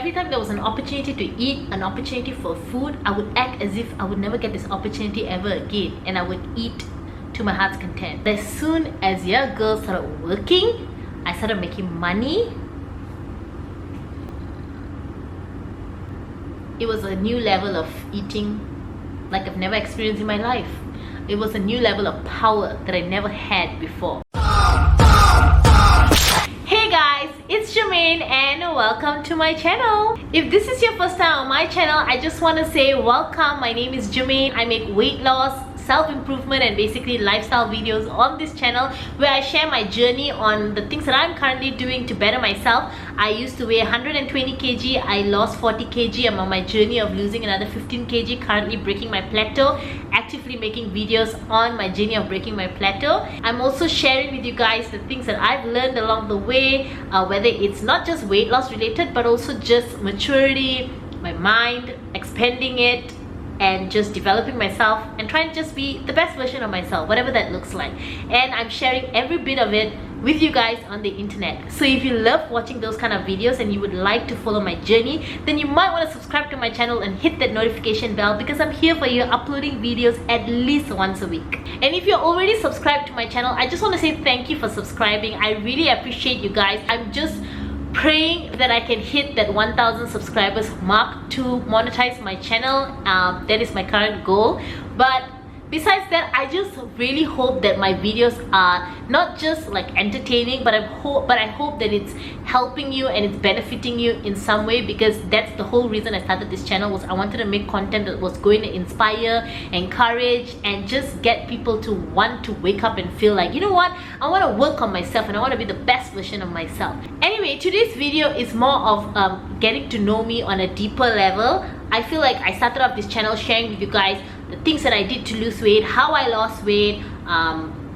every time there was an opportunity to eat, an opportunity for food, I would act as if I would never get this opportunity ever again, and I would eat to my heart's content. As soon as young girls started working, I started making money. It was a new level of eating like I've never experienced in my life. It was a new level of power that I never had before. Hey guys, it's Jermaine and welcome to my channel. If this is your first time on my channel, I just want to say welcome. My name is Jermaine. I make weight loss, self-improvement and basically lifestyle videos on this channel where I share my journey on the things that I'm currently doing to better myself. I used to weigh 120 kg, I lost 40 kg. I'm on my journey of losing another 15 kg, currently breaking my plateau, actively making videos on my journey of breaking my plateau. I'm also sharing with you guys the things that I've learned along the way, whether it's not just weight loss related but also just maturity, my mind, expanding it, and just developing myself and trying to just be the best version of myself, whatever that looks like. And I'm sharing every bit of it with you guys on the internet. So if you love watching those kind of videos and you would like to follow my journey, then you might want to subscribe to my channel and hit that notification bell, because I'm here for you, uploading videos at least once a week. And if you're already subscribed to my channel, I just want to say thank you for subscribing. I really appreciate you guys. I'm just praying that I can hit that 1,000 subscribers mark to monetize my channel. That is my current goal. But besides that, I just really hope that my videos are not just like entertaining, but I hope that it's helping you and it's benefiting you in some way, because that's the whole reason I started this channel. Was I wanted to make content that was going to inspire, encourage, and just get people to want to wake up and feel like, you know what, I want to work on myself and I want to be the best version of myself. Anyway, today's video is more of getting to know me on a deeper level. I feel like I started off this channel sharing with you guys the things that I did to lose weight, how I lost weight,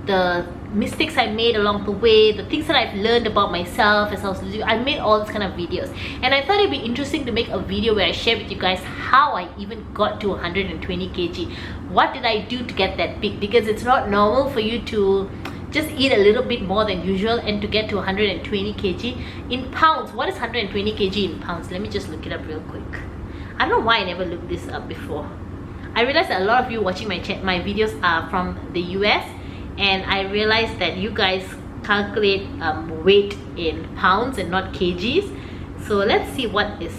the mistakes I made along the way, the things that I've learned about myself as I was losing. I made all these kind of videos, and I thought it'd be interesting to make a video where I share with you guys how I even got to 120 kg. What did I do to get that big? Because it's not normal for you to just eat a little bit more than usual and to get to 120 kg. In pounds, what is 120 kg in pounds? Let me just look it up real quick. I don't know why I never looked this up before. I realized that a lot of you watching my videos are from the US, and I realized that you guys calculate weight in pounds and not kgs. So let's see what is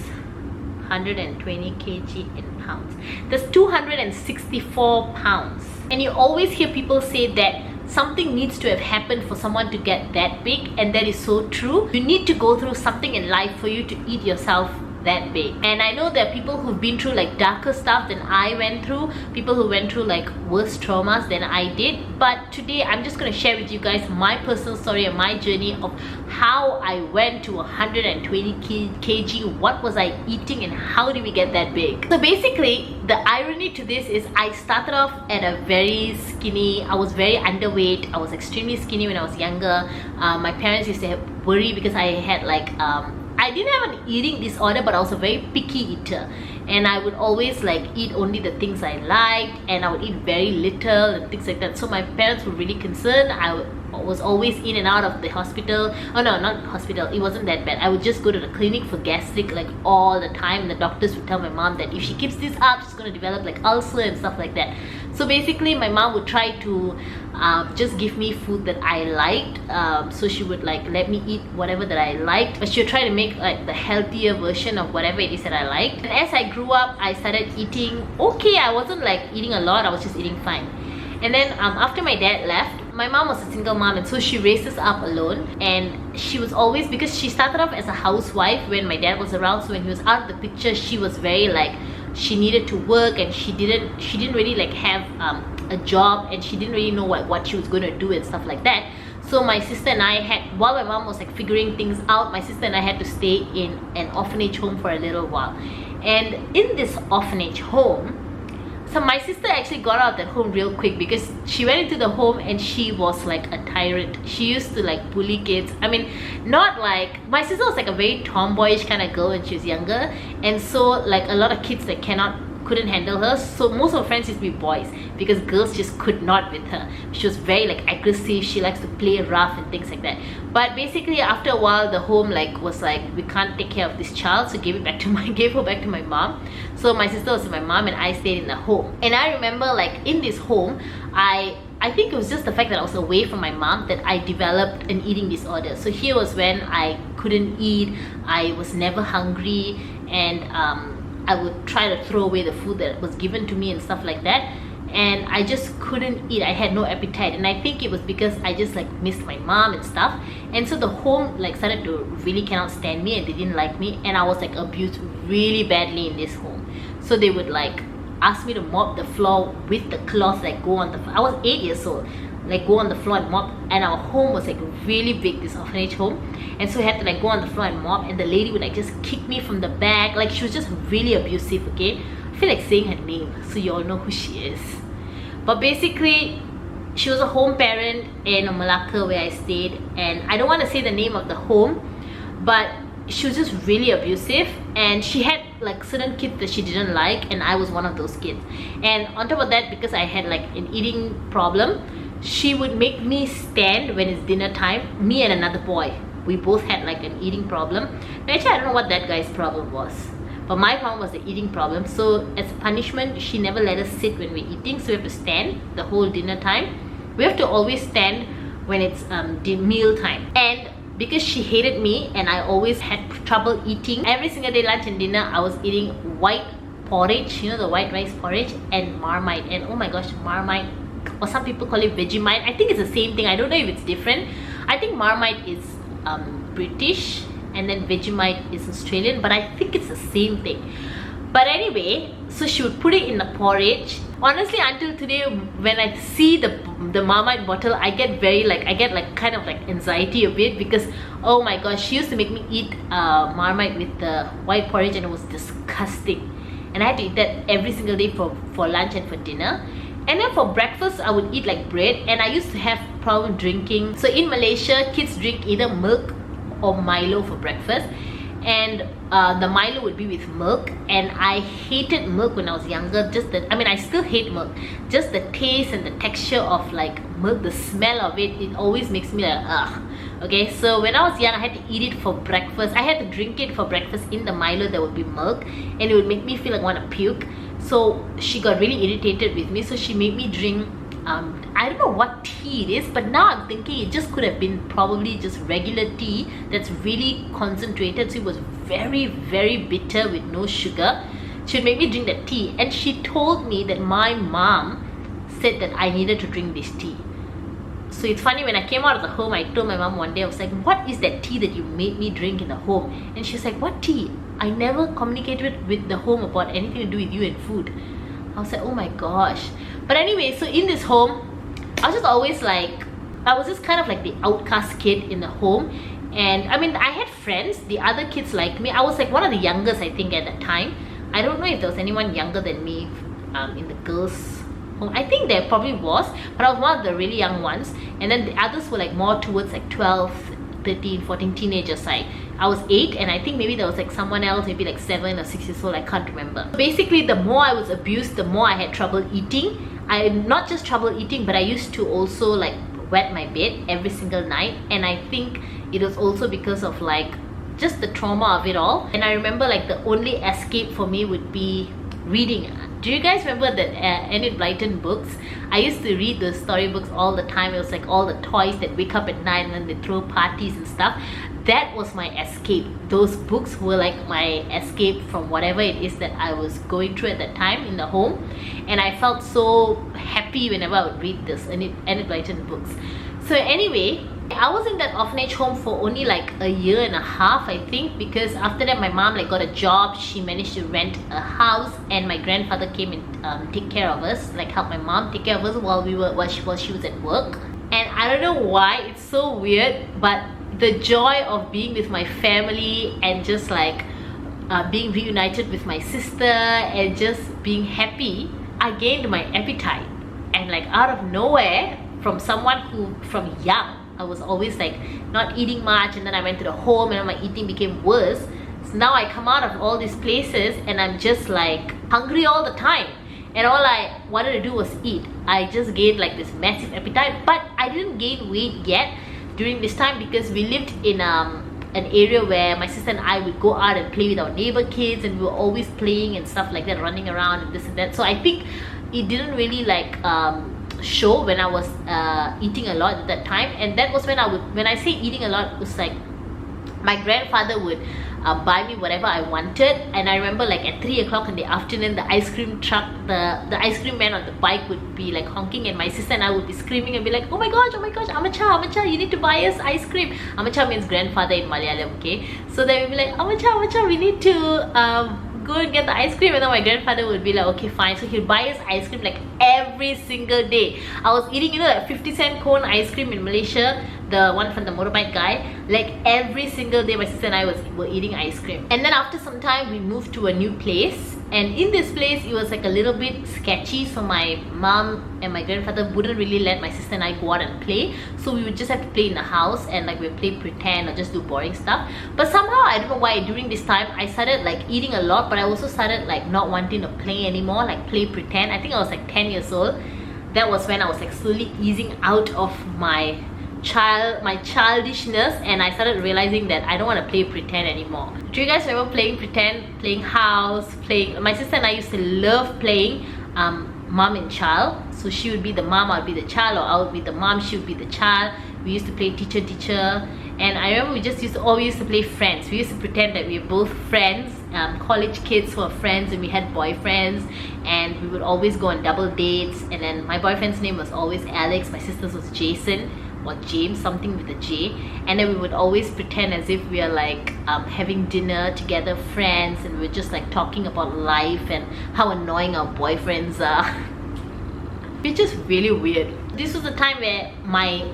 120 kg in pounds. That's 264 pounds. And you always hear people say that something needs to have happened for someone to get that big, and that is so true. You need to go through something in life for you to eat yourself that big. And I know there are people who've been through like darker stuff than I went through, people who went through like worse traumas than I did. But today I'm just going to share with you guys my personal story and my journey of how I went to 120 kg, what was I eating, and how did we get that big. So basically, the irony to this is I started off at a very skinny, I was very underweight, I was extremely skinny when I was younger. My parents used to worry because I had like I didn't have an eating disorder, but I was a very picky eater, and I would always like eat only the things I liked, and I would eat very little and things like that. So my parents were really concerned. I was always in and out of the hospital. Oh no, not hospital, it wasn't that bad. I would just go to the clinic for gastric like all the time, and the doctors would tell my mom that if she keeps this up, she's going to develop like ulcer and stuff like that. So basically my mom would try to just give me food that I liked. So she would like let me eat whatever that I liked, but she would try to make like the healthier version of whatever it is that I liked. And as I grew up, I started eating okay. I wasn't like eating a lot, I was just eating fine. And then after my dad left, my mom was a single mom, and so she raised us up alone. And she was always, because she started off as a housewife when my dad was around, so when he was out of the picture, she was very like, she needed to work, and she didn't really like have a job, and she didn't really know what she was going to do and stuff like that. So my sister and I had, while my mom was like figuring things out, my sister and I had to stay in an orphanage home for a little while. And in this orphanage home, so my sister actually got out of that home real quick, because she went into the home and she was like a tyrant. She used to like bully kids. I mean, not like, my sister was like a very tomboyish kind of girl when she was younger, and so like a lot of kids that cannot couldn't handle her. So most of her friends used to be boys because girls just could not with her. She was very like aggressive. She likes to play rough and things like that. But basically after a while the home like was like, we can't take care of this child, so gave her back to my mom. So my sister was with my mom and I stayed in the home. And I remember like in this home, I think it was just the fact that I was away from my mom that I developed an eating disorder. So here was when I couldn't eat, I was never hungry, and I would try to throw away the food that was given to me and stuff like that. And I just couldn't eat. I had no appetite, and I think it was because I just like missed my mom and stuff. And so the home like started to really cannot stand me, and they didn't like me, and I was like abused really badly in this home. So they would like ask me to mop the floor with the cloth, like go on the floor. I was 8 years old, like go on the floor and mop. And our home was like really big, this orphanage home, and so I had to like go on the floor and mop, and the lady would like just kick me from the back. Like she was just really abusive. Okay, I feel like saying her name so you all know who she is. But basically she was a home parent in Malacca where I stayed, and I don't want to say the name of the home, but she was just really abusive, and she had like certain kids that she didn't like, and I was one of those kids. And on top of that, because I had like an eating problem, she would make me stand when it's dinner time. Me and another boy, we both had like an eating problem. And actually I don't know what that guy's problem was, but my problem was the eating problem. So as a punishment, she never let us sit when we're eating, so we have to stand the whole dinner time. We have to always stand when it's meal time. And because she hated me and I always had trouble eating, every single day lunch and dinner I was eating white porridge, you know, the white rice porridge, and Marmite. And oh my gosh, Marmite, or some people call it Vegemite. I think it's the same thing. I don't know if it's different. I think Marmite is British and then Vegemite is Australian, but I think it's the same thing. But anyway, so she would put it in the porridge. Honestly, until today, when I see the Marmite bottle, I get kind of like anxiety a bit, because oh my gosh, she used to make me eat Marmite with the white porridge, and it was disgusting. And I had to eat that every single day for lunch and for dinner. And then for breakfast, I would eat like bread, and I used to have problem drinking. So in Malaysia, kids drink either milk or Milo for breakfast, and the Milo would be with milk. And I hated milk when I was younger. I still hate milk. Just the taste and the texture of like milk, the smell of it, it always makes me like ugh. Okay, so when I was young, I had to eat it for breakfast. I had to drink it for breakfast in the Milo. There would be milk, and it would make me feel like I want to puke. So she got really irritated with me, so she made me drink I don't know what tea it is, but now I'm thinking it just could have been probably just regular tea that's really concentrated. So it was very, very bitter with no sugar. She would make me drink that tea, and she told me that my mom said that I needed to drink this tea. So it's funny, when I came out of the home, I told my mom one day, I was like, what is that tea that you made me drink in the home? And she's like, what tea? I never communicated with the home about anything to do with you and food. I was like, oh my gosh. But anyway, so in this home, I was just always like, I was just kind of like the outcast kid in the home. And I mean, I had friends, the other kids liked me. I was like one of the youngest, I think, at that time. I don't know if there was anyone younger than me in the girls' home. I think there probably was, but I was one of the really young ones. And then the others were like more towards like 12, 13, 14 teenagers side. I was 8, and I think maybe there was like someone else, maybe like 7 or 6 years old, I can't remember. Basically, the more I was abused, the more I had trouble eating. Not just trouble eating, but I used to also like wet my bed every single night. And I think it was also because of like just the trauma of it all. And I remember like the only escape for me would be reading. Do you guys remember the Enid Blyton books? I used to read those storybooks all the time. It was like all the toys that wake up at night and then they throw parties and stuff. That was my escape. Those books were like my escape from whatever it is that I was going through at that time in the home. And I felt so happy whenever I would read this Enid Blyton books. So anyway, I was in that orphanage home for only like a year and a half, I think, because after that my mom like got a job. She managed to rent a house, and my grandfather came and take care of us, like help my mom take care of us while she was at work. And I don't know why, it's so weird, but the joy of being with my family and just like being reunited with my sister and just being happy, I gained my appetite. And like out of nowhere, from someone who from young I was always like not eating much, and then I went to the home and my eating became worse. So now I come out of all these places and I'm just like hungry all the time, and all I wanted to do was eat. I just gained like this massive appetite, but I didn't gain weight yet during this time because we lived in an area where my sister and I would go out and play with our neighbor kids, and we were always playing and stuff like that, running around and this and that. So I think it didn't really like show when I was eating a lot at that time. And that was when when I say eating a lot, it was like my grandfather would buy me whatever I wanted. And I remember like at 3 o'clock in the afternoon, the ice cream truck, the ice cream man on the bike would be like honking, and my sister and I would be screaming and be like, oh my gosh, Amacha, you need to buy us ice cream. Amacha means grandfather in Malayalam, okay? So they would be like, Amacha, we need to go and get the ice cream. And then my grandfather would be like, okay fine. So he'll buy us ice cream like every single day. I was eating, you know, that 50-cent cone ice cream in Malaysia, the one from the motorbike guy. Like every single day my sister and I were eating ice cream. And then after some time we moved to a new place, and in this place it was like a little bit sketchy, so my mom and my grandfather wouldn't really let my sister and I go out and play. So we would just have to play in the house, and like we'd play pretend or just do boring stuff. But somehow, I don't know why, during this time I started like eating a lot, but I also started like not wanting to play anymore, like play pretend. I think I was like 10 years old. That was when I was like slowly easing out of my childishness, and I started realizing that I don't want to play pretend anymore. Do you guys remember playing pretend, playing house, playing? My sister and I used to love playing mom and child. So she would be the mom, I would be the child, or I would be the mom, she would be the child. We used to play teacher, and I remember we just always used to play friends. We used to pretend that we were both friends, college kids who were friends, and we had boyfriends, and we would always go on double dates. And then my boyfriend's name was always Alex, my sister's was Jason or James, something with a J. And then we would always pretend as if we are like having dinner together, friends, and we're just like talking about life and how annoying our boyfriends are. It's just really weird. This was the time where my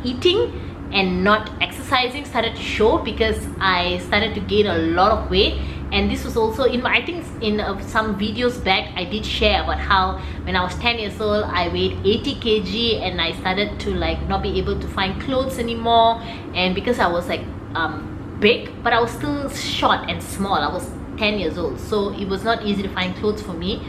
eating and not exercising started to show, because I started to gain a lot of weight. And this was also in my, I think in some videos back I did share about how when I was 10 years old I weighed 80 kg, and I started to like not be able to find clothes anymore. And because I was like big, but I was still short and small, I was 10 years old, so it was not easy to find clothes for me.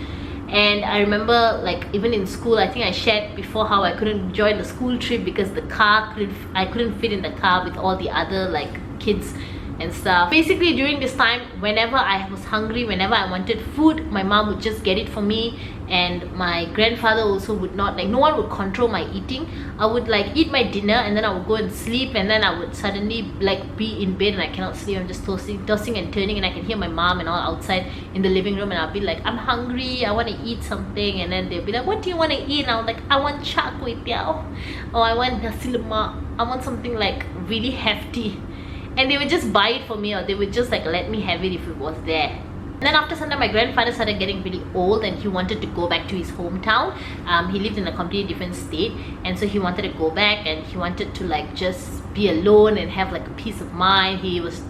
And I remember like even in school, I think I shared before how I couldn't join the school trip because I couldn't fit in the car with all the other like kids and stuff. Basically during this time, whenever I was hungry, whenever I wanted food, my mom would just get it for me. And my grandfather also would not, like no one would control my eating. I would like eat my dinner, and then I would go and sleep, and then I would suddenly like be in bed and I cannot sleep. I'm just tossing and turning, and I can hear my mom and all outside in the living room, and I'll be like, I'm hungry, I want to eat something. And then they'll be like, what do you want to eat? And I'm like, I want char kway teow, or I want nasi lemak, I want something like really hefty. And they would just buy it for me, or they would just like let me have it if it was there. And then after some time, my grandfather started getting really old, and he wanted to go back to his hometown. He lived in a completely different state, and so he wanted to go back, and he wanted to like just be alone and have like a peace of mind. He was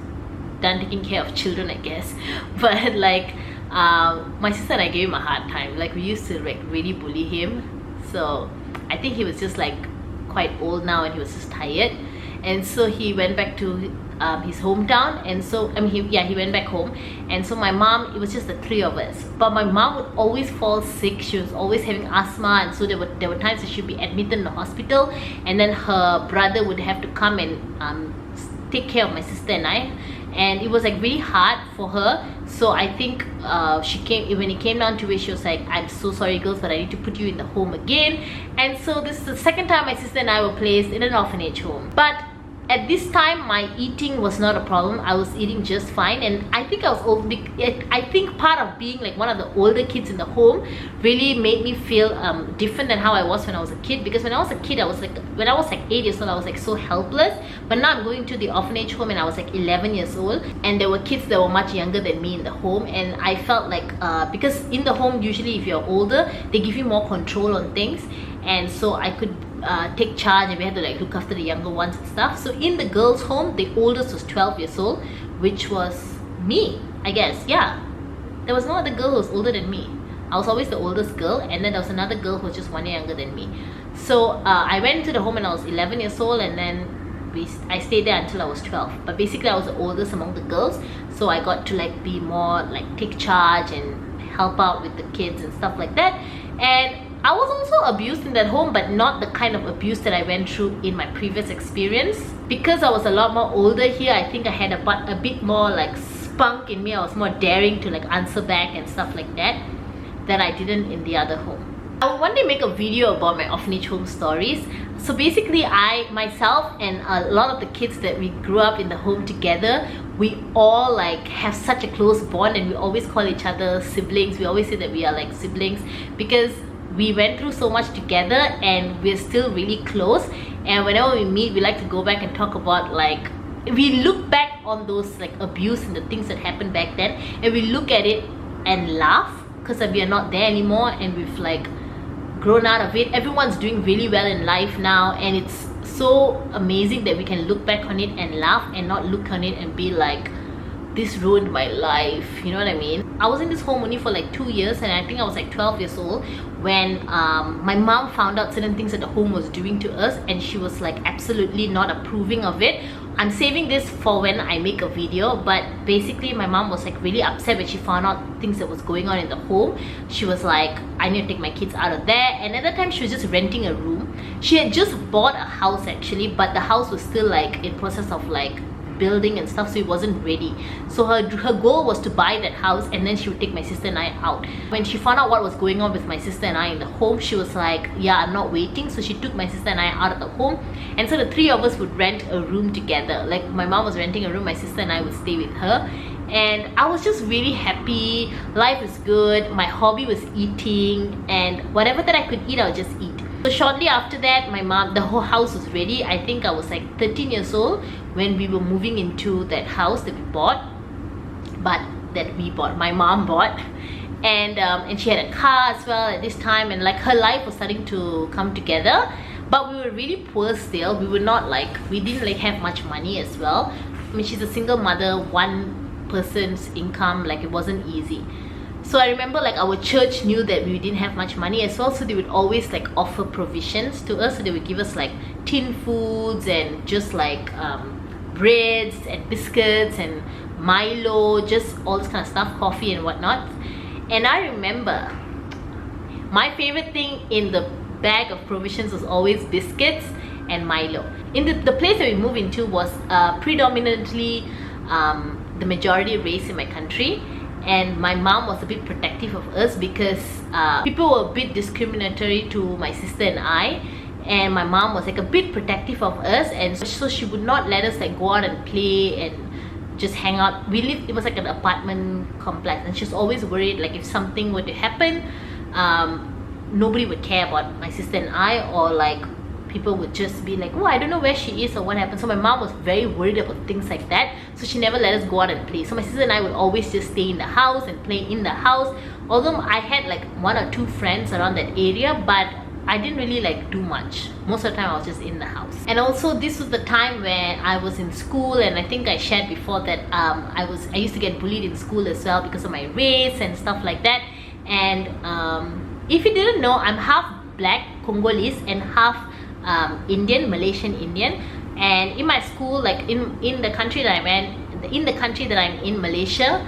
done taking care of children, I guess. But like my sister and I gave him a hard time. Like we used to like really bully him. So I think he was just like quite old now, and he was just tired. And so he went back to his hometown, and so he went back home. And so my mom, it was just the three of us, but my mom would always fall sick. She was always having asthma, and so there were times that she'd be admitted in the hospital, and then her brother would have to come and take care of my sister and I. And it was like really hard for her. So I think when it came down to it, she was like, I'm so sorry girls, but I need to put you in the home again. And so this is the second time my sister and I were placed in an orphanage home. But at this time, my eating was not a problem. I was eating just fine, and I think I was old. I think part of being like one of the older kids in the home really made me feel different than how I was when I was a kid. Because when I was a kid, when I was like 8 years old, I was like so helpless. But now I'm going to the orphanage home, and I was like 11 years old, and there were kids that were much younger than me in the home. And I felt like because in the home, usually if you're older, they give you more control on things, and so I could take charge, and we had to like look after the younger ones and stuff. So in the girls' home, the oldest was 12 years old, which was me, I guess. Yeah, there was no other girl who was older than me. I was always the oldest girl, and then there was another girl who was just 1 year younger than me. So I went into the home when I was 11 years old, and then I stayed there until I was 12. But basically I was the oldest among the girls, so I got to like be more like take charge and help out with the kids and stuff like that. And I was also abused in that home, but not the kind of abuse that I went through in my previous experience. Because I was a lot more older here, I think I had a bit more like spunk in me. I was more daring to like answer back and stuff like that I didn't in the other home. I will one day make a video about my orphanage home stories. So basically, I myself and a lot of the kids that we grew up in the home together, we all like have such a close bond, and we always call each other siblings. We always say that we are like siblings because we went through so much together and we're still really close. And whenever we meet, we like to go back and talk about, like, we look back on those like abuse and the things that happened back then, and we look at it and laugh because we are not there anymore, and we've like grown out of it. Everyone's doing really well in life now, and it's so amazing that we can look back on it and laugh and not look on it and be like, this ruined my life, you know what I mean? I was in this home only for like 2 years, and I think I was like 12 years old when my mom found out certain things that the home was doing to us, and she was like absolutely not approving of it. I'm saving this for when I make a video, but basically my mom was like really upset when she found out things that was going on in the home. She was like, I need to take my kids out of there. And at that time she was just renting a room. She had just bought a house actually, but the house was still like in process of like building and stuff, so it wasn't ready. So her goal was to buy that house, and then she would take my sister and I out. When she found out what was going on with my sister and I in the home, she was like, yeah, I'm not waiting. So she took my sister and I out of the home, and so the three of us would rent a room together. Like, my mom was renting a room, my sister and I would stay with her, and I was just really happy. Life was good. My hobby was eating, and whatever that I could eat, I would just eat. So shortly after that, the whole house was ready. I think I was like 13 years old when we were moving into that house that we bought, my mom bought. And she had a car as well at this time, and like her life was starting to come together. But we were really poor still. We didn't like have much money as well. I mean, she's a single mother, one person's income, like it wasn't easy. So I remember like our church knew that we didn't have much money as well, so they would always like offer provisions to us. So they would give us like tin foods and just like breads and biscuits and Milo, just all this kind of stuff, coffee and whatnot. And I remember my favorite thing in the bag of provisions was always biscuits and Milo. In the place that we moved into was predominantly the majority race in my country. And my mom was a bit protective of us because people were a bit discriminatory to my sister and I, and my mom was like a bit protective of us, and so she would not let us like go out and play and just hang out. It was like an apartment complex, and she was always worried like if something were to happen, nobody would care about my sister and I, or like people would just be like, oh, I don't know where she is or what happened. So my mom was very worried about things like that, so she never let us go out and play. So my sister and I would always just stay in the house and play in the house. Although I had like 1 or 2 friends around that area, but I didn't really like do much. Most of the time I was just in the house. And also this was the time when I was in school, and I think I shared before that I used to get bullied in school as well because of my race and stuff like that. And if you didn't know, I'm half black Congolese and half Indian, Malaysian Indian. And in my school, like in the country that I'm in, Malaysia,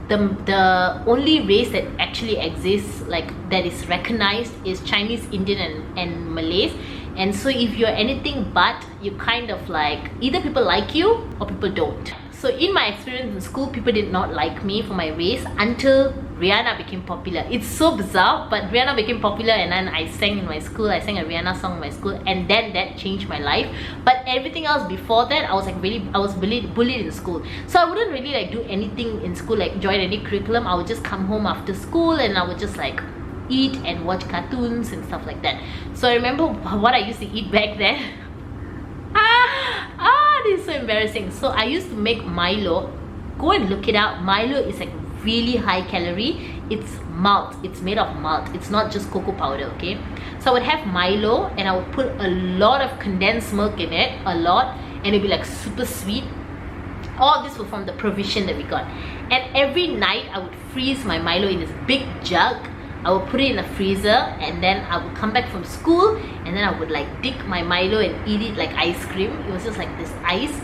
the only race that actually exists, like that is recognized, is Chinese, Indian and Malays. And so if you're anything but, you kind of like, either people like you or people don't. So in my experience in school, people did not like me for my race until Rihanna became popular. It's so bizarre, but Rihanna became popular, and then I sang in my school. I sang a Rihanna song in my school, and then that changed my life. But everything else before that, I was bullied in school. So I wouldn't really like do anything in school, like join any curriculum. I would just come home after school and I would just like eat and watch cartoons and stuff like that. So I remember what I used to eat back then. This is so embarrassing. So I used to make Milo. Go and look it out. Milo is like really high calorie. It's malt. It's made of malt. It's not just cocoa powder, okay? So I would have Milo, and I would put a lot of condensed milk in it, a lot, and it'd be like super sweet. All this was from the provision that we got. And every night I would freeze my Milo in this big jug. I would put it in the freezer, and then I would come back from school, and then I would like dig my Milo and eat it like ice cream. It was just like this ice,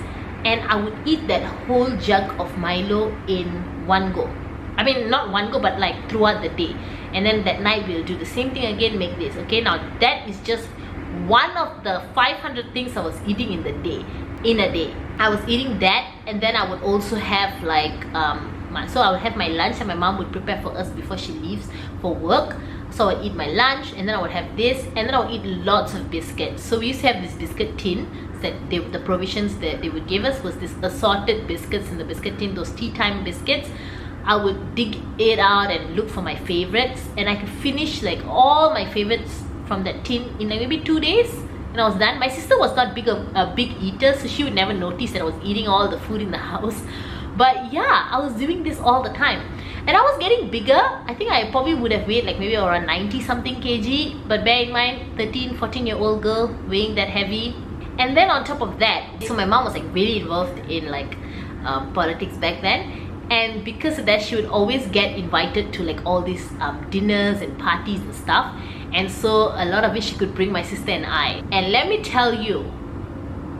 and I would eat that whole jug of Milo in one go. I mean, not one go, but like throughout the day. And then that night we'll do the same thing again, make this. Okay, now that is just one of the 500 things I was eating in a day. I was eating that, and then I would also have like so I would have my lunch, and my mom would prepare for us before she leaves for work. So I would eat my lunch, and then I would have this, and then I would eat lots of biscuits. So we used to have this biscuit tin that the provisions that they would give us was this assorted biscuits in the biscuit tin, those tea time biscuits. I would dig it out and look for my favorites, and I could finish like all my favorites from that tin in like maybe 2 days, and I was done. My sister was not a big eater, so she would never notice that I was eating all the food in the house. But yeah, I was doing this all the time, and I was getting bigger. I think I probably would have weighed like maybe around 90 something kg, but bear in mind, 13-14-year-old girl weighing that heavy. And then on top of that, so my mom was like really involved in like politics back then, and because of that she would always get invited to like all these dinners and parties and stuff, and so a lot of it she could bring my sister and I. And let me tell you,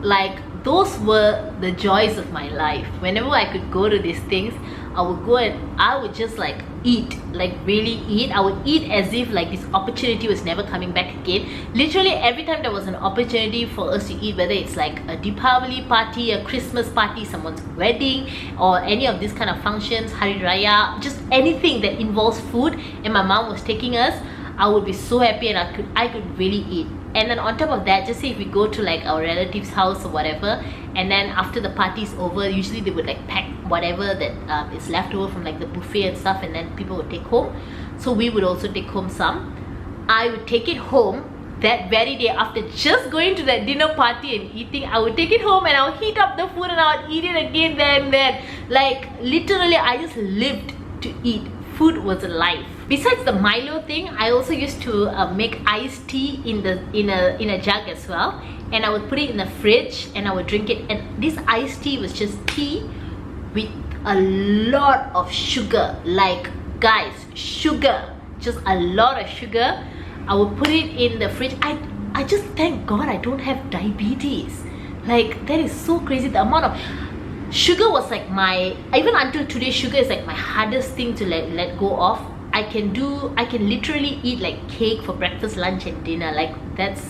like, those were the joys of my life. Whenever I could go to these things, I would go and I would just like eat, like really eat. I would eat as if like this opportunity was never coming back again. Literally every time there was an opportunity for us to eat, whether it's like a Deepavali party, a Christmas party, someone's wedding, or any of these kind of functions, Hari Raya, just anything that involves food, and my mom was taking us, I would be so happy, and I could really eat. And then on top of that, just say if we go to like our relative's house or whatever, and then after the party's over, usually they would like pack whatever that is left over from like the buffet and stuff, and then people would take home. So we would also take home some. I would take it home that very day after just going to that dinner party and eating. I would take it home and I would heat up the food and I would eat it again there and then. Like literally I just lived to eat. Food was life. Besides the Milo thing, I also used to make iced tea in a jug as well, and I would put it in the fridge and I would drink it. And this iced tea was just tea with a lot of sugar. Like guys, sugar, just a lot of sugar. I would put it in the fridge. I just thank God I don't have diabetes. Like that is so crazy, the amount of sugar was like even until today, sugar is like my hardest thing to let go of. I can literally eat like cake for breakfast, lunch and dinner. Like that's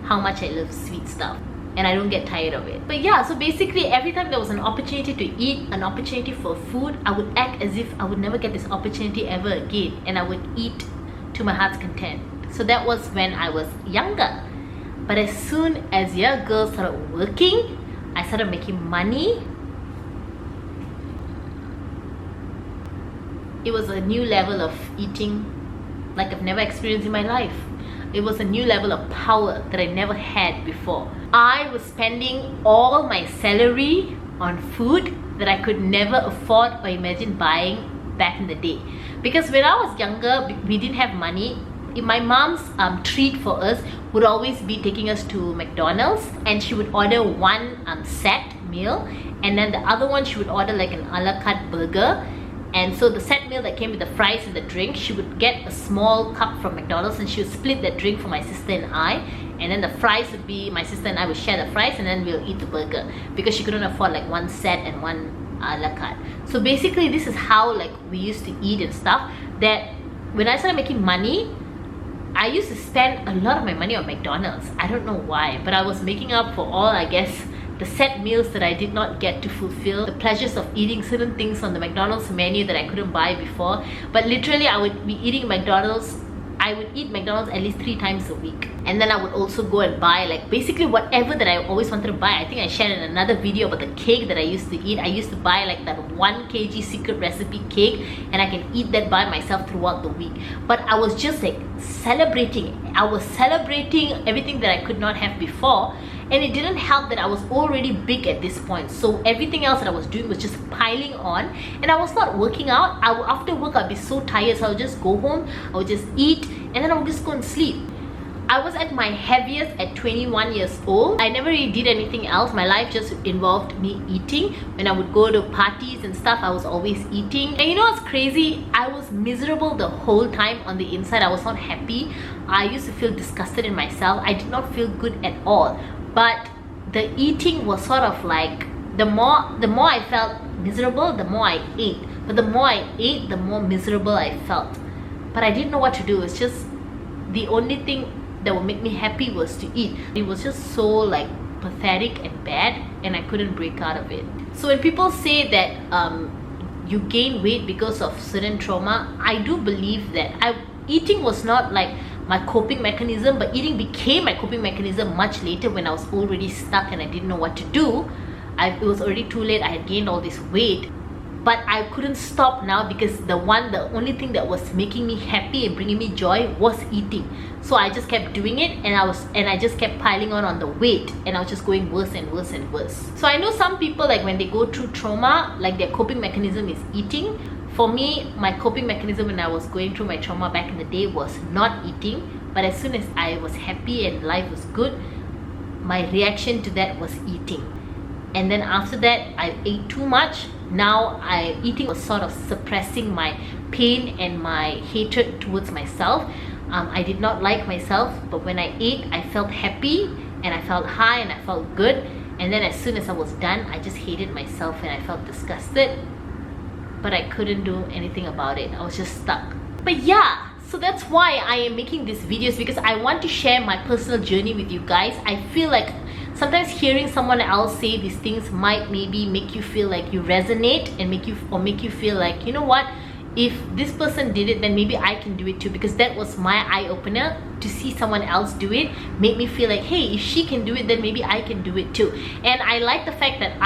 how much I love sweet stuff, and I don't get tired of it. But yeah, so basically every time there was an opportunity to eat, an opportunity for food, I would act as if I would never get this opportunity ever again, and I would eat to my heart's content. So that was when I was younger. But as soon as young girls started working, I started making money. It was a new level of eating like I've never experienced in my life. It was a new level of power that I never had before. I was spending all my salary on food that I could never afford or imagine buying back in the day. Because when I was younger, we didn't have money. My mom's treat for us would always be taking us to McDonald's, and she would order one set meal, and then the other one she would order like an a la carte burger. And so the set meal that came with the fries and the drink, she would get a small cup from McDonald's and she would split that drink for my sister and I. And then the fries would be, my sister and I would share the fries, and then we'll eat the burger, because she couldn't afford like one set and one a la carte. So basically this is how like we used to eat and stuff. That when I started making money, I used to spend a lot of my money on McDonald's. I don't know why, but I was making up for all, I guess, the set meals that I did not get to fulfill, the pleasures of eating certain things on the McDonald's menu that I couldn't buy before. But literally I would be eating McDonald's. I would eat McDonald's at least 3 times a week, and then I would also go and buy like basically whatever that I always wanted to buy. I think I shared in another video about the cake that I used to eat. I used to buy like that 1 kg secret recipe cake, and I can eat that by myself throughout the week. But I was just like celebrating. I was celebrating everything that I could not have before. And it didn't help that I was already big at this point, so everything else that I was doing was just piling on, and I was not working out. After work I'd be so tired, so I would just go home, I would just eat, and then I would just go and sleep. I was at my heaviest at 21 years old. I never really did anything else. My life just involved me eating. When I would go to parties and stuff, I was always eating. And you know what's crazy? I was miserable the whole time on the inside. I was not happy. I used to feel disgusted in myself. I did not feel good at all. But the eating was sort of like, the more I felt miserable, the more I ate. but the more I ate, the more miserable I felt. But I didn't know what to do. It's just the only thing that would make me happy was to eat. It was just so like pathetic and bad, and I couldn't break out of it. So when people say that you gain weight because of certain trauma, I do believe that eating was not like my coping mechanism, but eating became my coping mechanism much later when I was already stuck and I didn't know what to do. It was already too late. I had gained all this weight, but I couldn't stop now because the only thing that was making me happy and bringing me joy was eating. So I just kept doing it, and I just kept piling on the weight, and I was just going worse and worse and worse. So I know some people, like when they go through trauma, like their coping mechanism is eating. For me, my coping mechanism when I was going through my trauma back in the day was not eating, but as soon as I was happy and life was good, my reaction to that was eating. And then after that, I ate too much. Now eating was sort of suppressing my pain and my hatred towards myself. I did not like myself, but when I ate, I felt happy and I felt high and I felt good. And then as soon as I was done, I just hated myself and I felt disgusted, but I couldn't do anything about it. I was just stuck. But yeah, so that's why I am making these videos, because I want to share my personal journey with you guys. I feel like sometimes hearing someone else say these things might maybe make you feel like you resonate and make you feel like, you know what, if this person did it, then maybe I can do it too. Because that was my eye-opener, to see someone else do it made me feel like, hey, if she can do it, then maybe I can do it too. And I like the fact that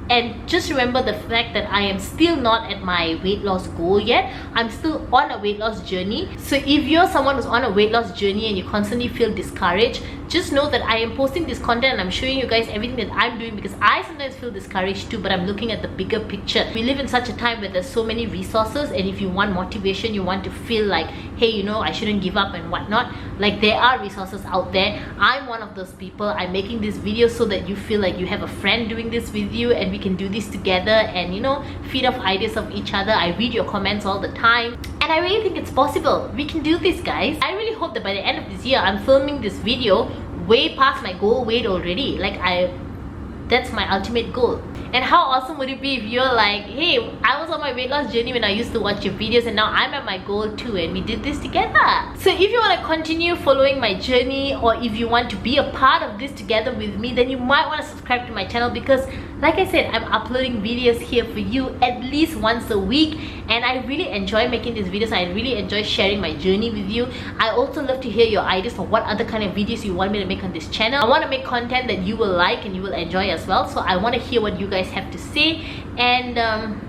and just remember the fact that I am still not at my weight loss goal yet. I'm still on a weight loss journey. So if you're someone who's on a weight loss journey and you constantly feel discouraged, just know that I am posting this content and I'm showing you guys everything that I'm doing, because I sometimes feel discouraged too, but I'm looking at the bigger picture. We live in such a time where there's so many resources, and if you want motivation, you want to feel like, hey, you know, I shouldn't give up and whatnot, like there are resources out there. I'm one of those people. I'm making this video so that you feel like you have a friend doing this with you, and we can do this together and, you know, feed off ideas of each other. I read your comments all the time, and I really think it's possible. We can do this, guys. I really hope that by the end of this year, I'm filming this video way past my goal weight already. Like that's my ultimate goal. And how awesome would it be if you're like, hey, I was on my weight loss journey when I used to watch your videos, and now I'm at my goal too, and we did this together. So if you want to continue following my journey, or if you want to be a part of this together with me, then you might want to subscribe to my channel, because like I said, I'm uploading videos here for you at least once a week, and I really enjoy making these videos. I really enjoy sharing my journey with you. I also love to hear your ideas for what other kind of videos you want me to make on this channel. I want to make content that you will like and you will enjoy as well, so I want to hear what you guys have to say. And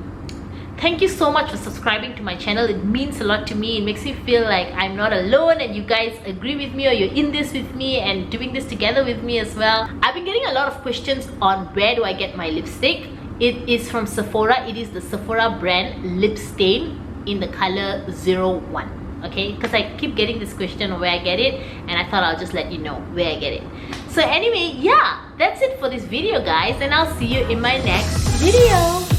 thank you so much for subscribing to my channel. It means a lot to me. It makes me feel like I'm not alone, and you guys agree with me, or you're in this with me and doing this together with me as well. I've been getting a lot of questions on where do I get my lipstick. It is from Sephora. It is the Sephora brand Lip Stain in the color 01. Okay, because I keep getting this question on where I get it, and I thought I'll just let you know where I get it. So anyway, yeah, that's it for this video, guys, and I'll see you in my next video.